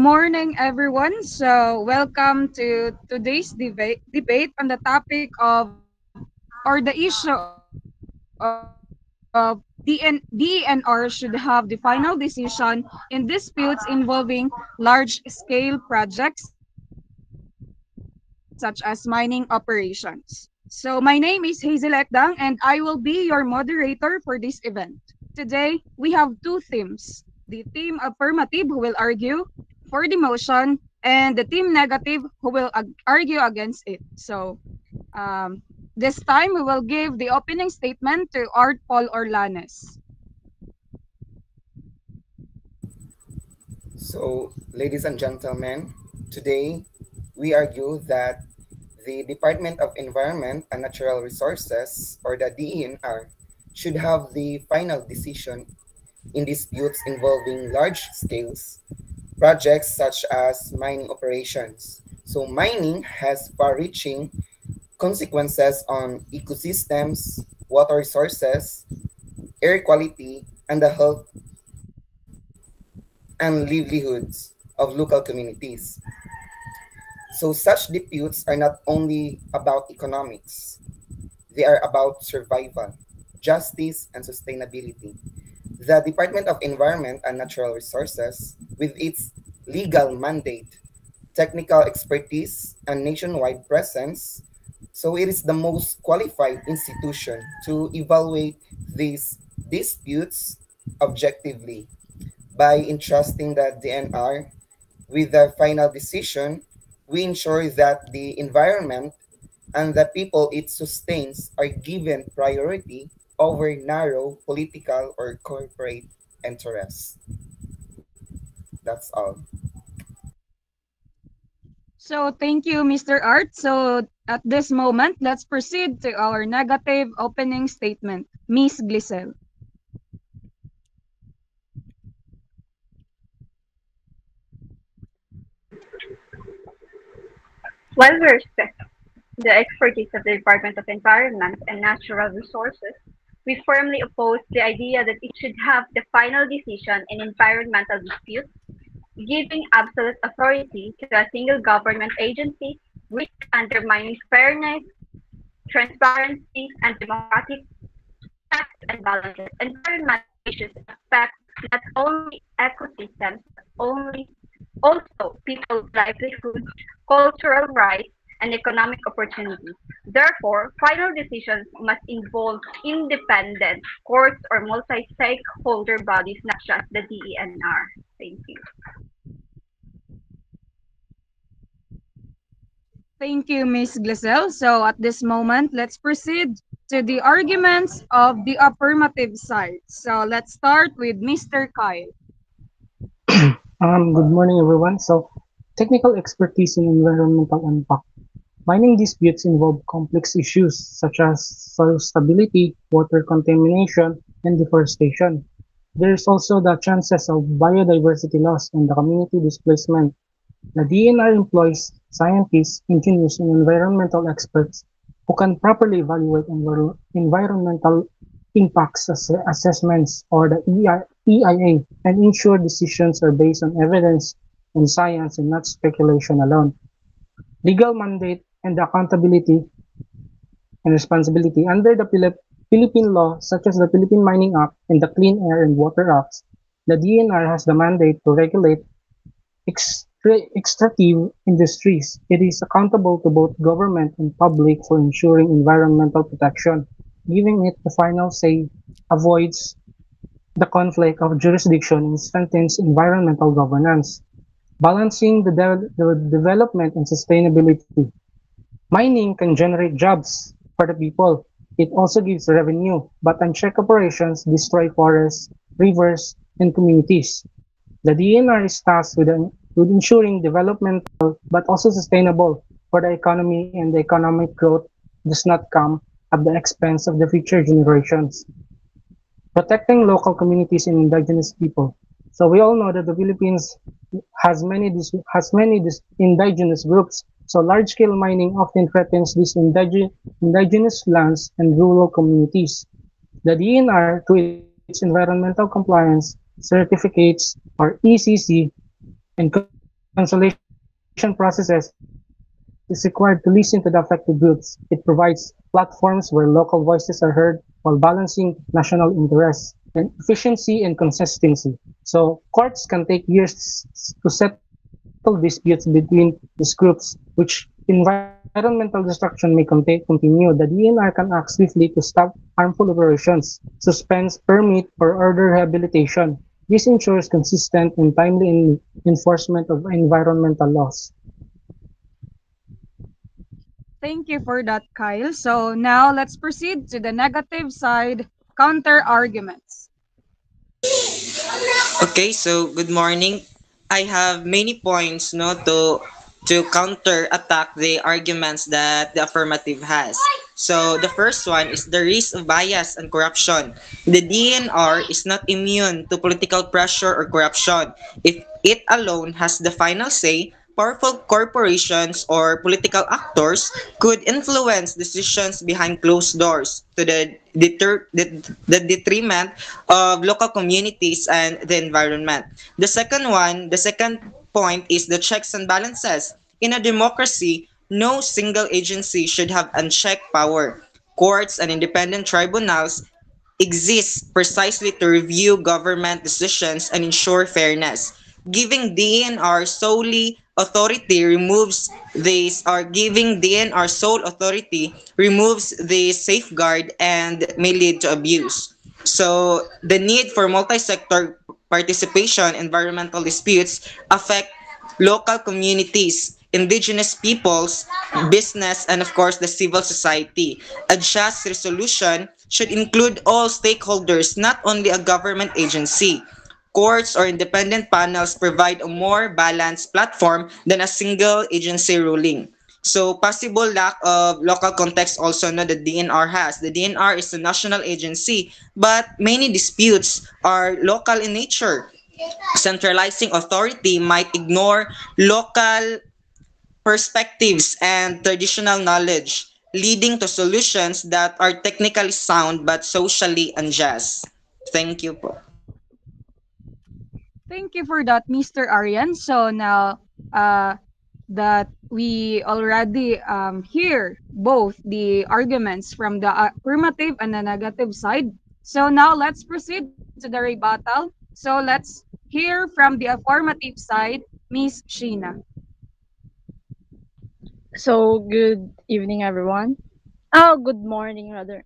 morning, everyone. So, welcome to today's debate on the topic of or the issue of DENR should have the final decision in disputes involving large-scale projects such as mining operations. So, my name is Hazel Ekdang, and I will be your moderator for this event. Today, we have two themes. The team affirmative who will argue for the motion, and the team negative who will argue against it. So, um, this time we will give the opening statement to Art Paul Orlanes. So, ladies and gentlemen, today we argue that the Department of Environment and Natural Resources, or the DENR, should have the final decision in disputes involving large scales projects such as mining operations. So, mining has far reaching consequences on ecosystems, water resources, air quality, and the health and livelihoods of local communities. So such disputes are not only about economics, they are about survival, justice, and sustainability. The Department of Environment and Natural Resources, with its legal mandate, technical expertise, and nationwide presence, so it is the most qualified institution to evaluate these disputes objectively. By entrusting the DNR with the final decision, we ensure that the environment and the people it sustains are given priority over narrow political or corporate interests. That's all. So, thank you, Mr. Art. So, at this moment, let's proceed to our negative opening statement. Miss Glisel. While we respect the expertise of the Department of Environment and Natural Resources, we firmly oppose the idea that it should have the final decision in environmental disputes, giving absolute authority to a single government agency, which undermines fairness, transparency, and democratic checks and balances. Environmental issues affect not only ecosystems, but only also people's livelihoods, cultural rights, and economic opportunities. Therefore, final decisions must involve independent courts or multi-stakeholder bodies, not just the DENR. Thank you. Thank you, Miss Glisel. So, at this moment, let's proceed to the arguments of the affirmative side. So, let's start with Mr. Kyle. Good morning, everyone. So, technical expertise in environmental impact. Mining disputes involve complex issues such as soil stability, water contamination, and deforestation. There is also the chances of biodiversity loss and the community displacement. The DNR employs scientists, engineers, and environmental experts who can properly evaluate environmental impacts assessments or the EIA and ensure decisions are based on evidence and science and not speculation alone. Legal mandate and accountability and responsibility under the Philippine law such as the Philippine Mining Act and the Clean Air and Water Acts, the DNR has the mandate to regulate extractive industries. It is accountable to both government and public for ensuring environmental protection. Giving it the final say avoids the conflict of jurisdiction and strengthens environmental governance. Balancing the development and sustainability. Mining can generate jobs for the people. It also gives revenue, but unchecked operations destroy forests, rivers, and communities. The DNR is tasked with ensuring developmental but also sustainable for the economy, and the economic growth does not come at the expense of the future generations. Protecting local communities and indigenous people. So we all know that the Philippines has many indigenous groups. So large-scale mining often threatens these indigenous lands and rural communities. The DNR, through its environmental compliance certificates or ECC and community reconciliation processes is required to listen to the affected groups. It provides platforms where local voices are heard while balancing national interests and efficiency and consistency. So courts can take years to settle disputes between these groups, which environmental destruction may continue. The DNR can act swiftly to stop harmful operations, suspend permit, or order rehabilitation. This ensures consistent and timely enforcement of environmental laws. Thank you for that, Kyle. So now let's proceed to the negative side counter arguments. Okay, so good morning. I have many points no to counter attack the arguments that the affirmative has. So the first one is the risk of bias and corruption. The DNR is not immune to political pressure or corruption. If it alone has the final say, powerful corporations or political actors could influence decisions behind closed doors to the detriment of local communities and the environment. The second point is the checks and balances. In a democracy, no single agency should have unchecked power. Courts and independent tribunals exist precisely to review government decisions and ensure fairness. Giving DNR solely authority removes this or giving DNR sole authority removes the safeguard and may lead to abuse. So the need for multi-sector participation in environmental disputes affect local communities, indigenous peoples, business, and of course the civil society. A just resolution should include all stakeholders, not only a government agency. Courts or independent panels provide a more balanced platform than a single agency ruling. So possible lack of local context also no the DNR has. The DNR is a national agency, but many disputes are local in nature. Centralizing authority might ignore local perspectives and traditional knowledge, leading to solutions that are technically sound but socially unjust. Thank you po. Thank you for that, Mr. Aryan. So now uh, that we already hear both the arguments from the affirmative and the negative side. So now let's proceed to the rebuttal. So let's hear from the affirmative side, Miss Sheena. So, good evening, everyone. Oh, good morning, rather.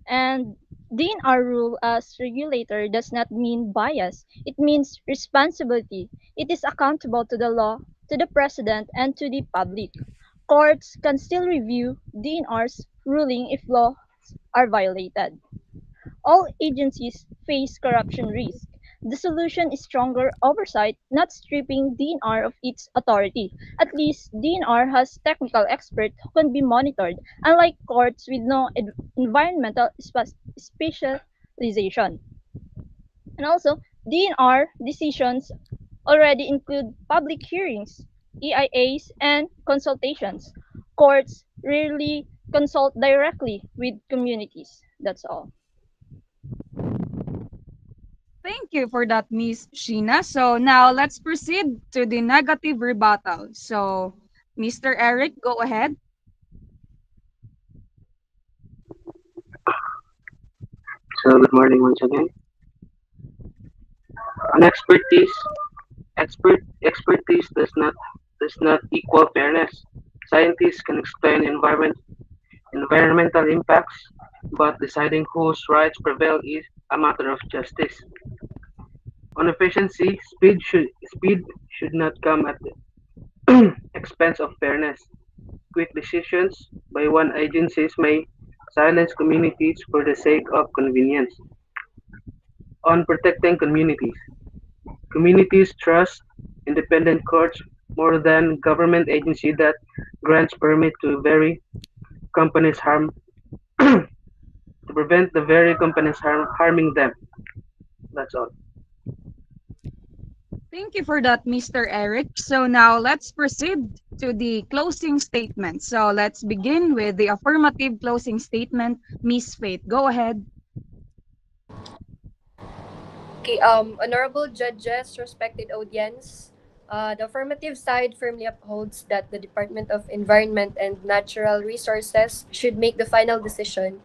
And DNR rule as regulator does not mean bias. It means responsibility. It is accountable to the law, to the president, and to the public. Courts can still review DNR's ruling if laws are violated. All agencies face corruption risk. The solution is stronger oversight, not stripping DNR of its authority. At least DNR has technical experts who can be monitored, unlike courts with no environmental specialization. And also, DNR decisions already include public hearings, EIAs, and consultations. Courts rarely consult directly with communities. That's all. Thank you for that, Miss Sheena. So now let's proceed to the negative rebuttal. So, Mr. Eric, go ahead. So good morning once again. On expertise does not equal fairness. Scientists can explain environmental impacts, but deciding whose rights prevail is a matter of justice. On efficiency, speed should not come at the expense of fairness. Quick decisions by one agencies may silence communities for the sake of convenience. On protecting communities, communities trust independent courts more than government agency that grants permit to very companies harm to prevent the very companies harming them. That's all. Thank you for that, Mr. Eric. So now let's proceed to the closing statement. So let's begin with the affirmative closing statement. Miss Faith, go ahead. Okay, honorable judges, respected audience, the affirmative side firmly upholds that the Department of Environment and Natural Resources should make the final decision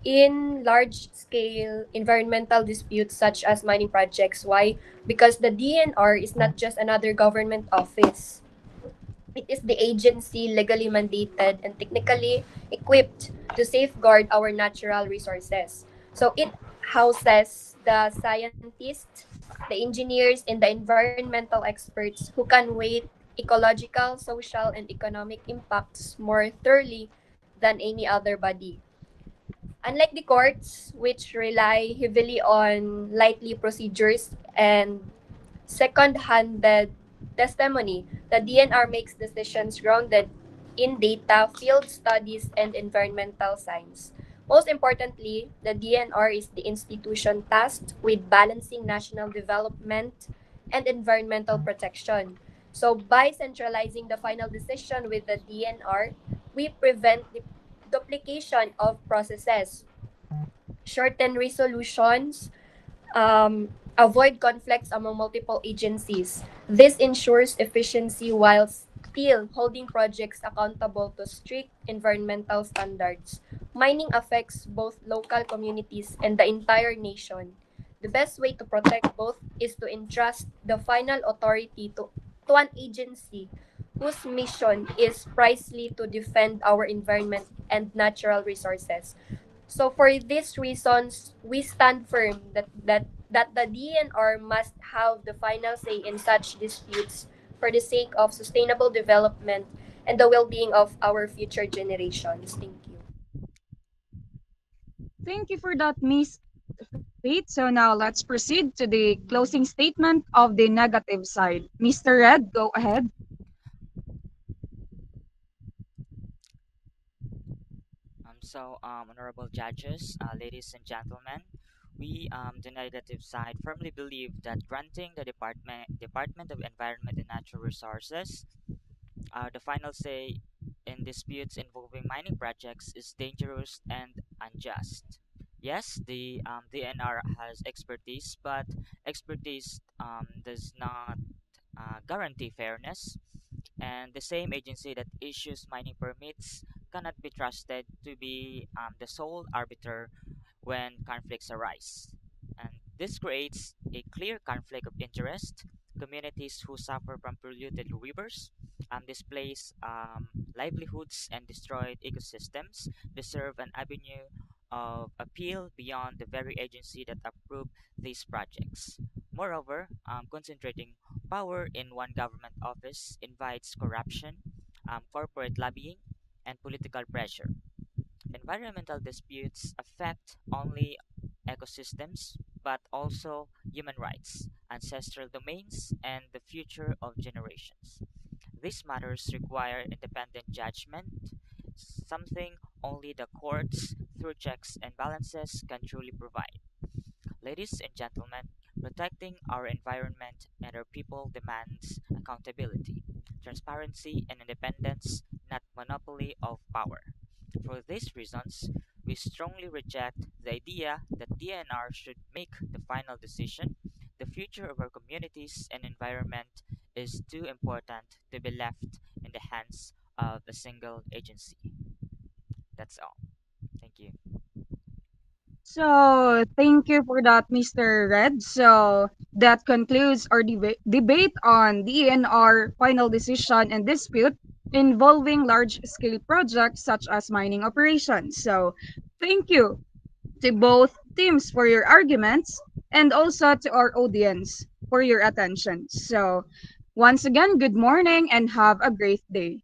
in large-scale environmental disputes such as mining projects. Why? Because the DNR is not just another government office. It is the agency legally mandated and technically equipped to safeguard our natural resources. So it houses the scientists, the engineers, and the environmental experts who can weigh ecological, social, and economic impacts more thoroughly than any other body. Unlike the courts, which rely heavily on lightly procedures and second-handed testimony, the DNR makes decisions grounded in data, field studies, and environmental science. Most importantly, the DNR is the institution tasked with balancing national development and environmental protection. So, by centralizing the final decision with the DNR, we prevent the duplication of processes, shorten resolutions, avoid conflicts among multiple agencies. This ensures efficiency while still holding projects accountable to strict environmental standards. Mining affects both local communities and the entire nation. The best way to protect both is to entrust the final authority to an agency whose mission is precisely to defend our environment and natural resources. So for these reasons, we stand firm that the DNR must have the final say in such disputes for the sake of sustainable development and the well-being of our future generations. Thank you. Thank you for that, Miss Faith. So now let's proceed to the closing statement of the negative side. Mr. Red, go ahead. Honorable judges, ladies and gentlemen, we, the negative side, firmly believe that granting the Department of Environment and Natural Resources the final say in disputes involving mining projects is dangerous and unjust. Yes, the DNR has expertise, but expertise does not guarantee fairness, and the same agency that issues mining permits cannot be trusted to be the sole arbiter when conflicts arise. And this creates a clear conflict of interest. Communities who suffer from polluted rivers, displaced livelihoods, and destroyed ecosystems deserve an avenue of appeal beyond the very agency that approved these projects. Moreover, concentrating power in one government office invites corruption, corporate lobbying, and political pressure. Environmental disputes affect only ecosystems, but also human rights, ancestral domains, and the future of generations. These matters require independent judgment, something only the courts, through checks and balances, can truly provide. Ladies and gentlemen, protecting our environment and our people demands accountability, transparency, and independence, not monopoly of power. For these reasons, we strongly reject the idea that DNR should make the final decision. The future of our communities and environment is too important to be left in the hands of a single agency. That's all. Thank you. So thank you for that, Mr. Red. So that concludes our debate on DNR final decision and dispute involving large-scale projects such as mining operations. So thank you to both teams for your arguments and also to our audience for your attention. So once again, good morning and have a great day.